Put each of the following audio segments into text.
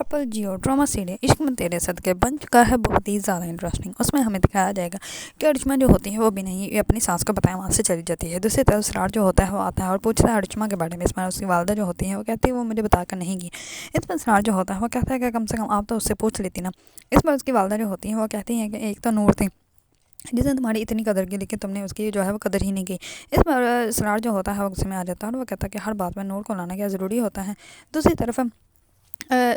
ہر پل Jio drama serial عشق میں تیرے صدقے بن چکا ہے بہت ہی زیادہ انٹرسٹنگ۔ اس میں ہمیں دکھایا جائے گا کہ ارچما جو ہوتی ہے وہ بھی نہیں اپنی سانس کو بتائے وہاں سے چلی جاتی ہے۔ دوسری طرف اسرار جو ہوتا ہے وہ آتا ہے اور پوچھتا ہے ارچما کے بارے میں۔ اس میں اس کی والدہ جو ہوتی ہے وہ کہتی ہے وہ مجھے بتا کر نہیں گئی۔ اس میں اسرار جو ہوتا ہے وہ کہتا ہے کہ کم سے کم آپ تو اس سے پوچھ لیتی نا۔ اس میں اس کی والدہ جو ہوتی ہے وہ کہتی ہیں کہ ایک تو نور تھی جس نے تمہاری اتنی قدر کی لیکن تم نے اس کی جو ہے وہ قدر ہی نہیں کی۔ اس میں اسرار جو ہوتا ہے وہ غصے میں آ جاتا ہے اور وہ کہتا ہے کہ ہر بات میں نور کو لانا کیا ضروری ہوتا ہے۔ دوسری طرف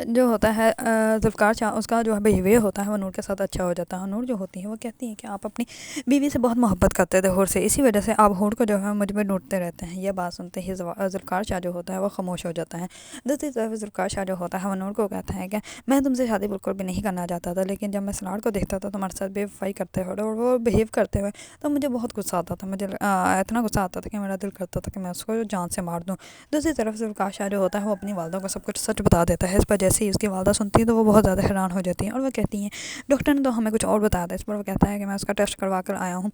جو ہوتا ہے ذوالفقار شاہ اس کا جو بیہیویئر ہوتا ہے وہ نور کے ساتھ اچھا ہو جاتا ہے۔ نور جو ہوتی ہے وہ کہتی ہے کہ آپ اپنی بیوی سے بہت محبت کرتے تھے حور سے، اسی وجہ سے آپ حور کو جو ہے مجھ پہ ڈھونڈتے رہتے ہیں۔ یہ بات سنتے ہی ذوالفقار شاہ جو ہوتا ہے وہ خاموش ہو جاتا ہے۔ دوسری طرف ذوالفقار شاہ جو ہوتا ہے وہ نور کو کہتا ہے کہ میں تم سے شادی بالکل بھی نہیں کرنا چاہتا تھا، لیکن جب میں اسرار کو دیکھتا تھا تمہارے ساتھ بے وفائی کرتے ہوئے اور وہ بیہیو کرتے ہوئے تو مجھے بہت غصہ آتا تھا، مجھے اتنا غصہ آتا تھا کہ میرا دل کرتا تھا کہ میں اس کو جان سے مار دوں۔ دوسری طرف ذوالفقار شاہ جو ہوتا ہے وہ اپنی والدہ کو سب کچھ سچ بتا دیتا ہے۔ اس پر جیسے ہی اس کی والدہ سنتی ہے تو وہ بہت زیادہ حیران ہو جاتی ہیں اور وہ کہتی ہیں ڈاکٹر نے تو ہمیں کچھ اور بتایا تھا۔ اس پر وہ کہتا ہے کہ میں اس کا ٹیسٹ کروا کر آیا ہوں،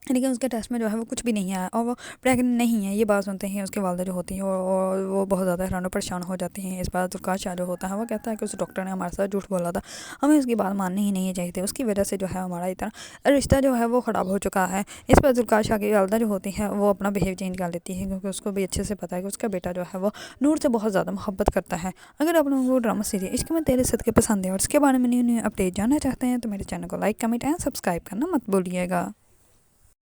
لیکن اس کے ٹیسٹ میں جو ہے وہ کچھ بھی نہیں آیا اور وہ پریگننٹ نہیں ہے۔ یہ بات سنتے ہیں اس کی والدہ جو ہوتی ہے وہ بہت زیادہ حیران و پریشان ہو جاتی ہیں۔ اس بات ذوالفقار شاہ جو ہوتا ہے وہ کہتا ہے کہ اس ڈاکٹر نے ہمارے ساتھ جھوٹ بولا تھا، ہمیں اس کی بات ماننی ہی نہیں چاہیے تھی، اس کی وجہ سے جو ہے ہمارا اتنا رشتہ جو ہے وہ خراب ہو چکا ہے۔ اس پر ذوالفقار شاہ کی والدہ جو ہوتی ہے وہ اپنا بیہیو چینج کر لیتی ہے کیونکہ اس کو بھی اچھے سے پتہ ہے کہ اس کا بیٹا جو ہے وہ نور سے بہت زیادہ محبت کرتا ہے۔ اگر آپ لوگوں کو ڈرامہ سیریل عشق میں تیرے صدقے پسند ہے اور اس کے بارے میں نیو اپڈیٹ جاننا چاہتے ہیں تو میرے چینل کو لائک کمنٹ اینڈ سبسکرائب کرنا مت بھولیے گا۔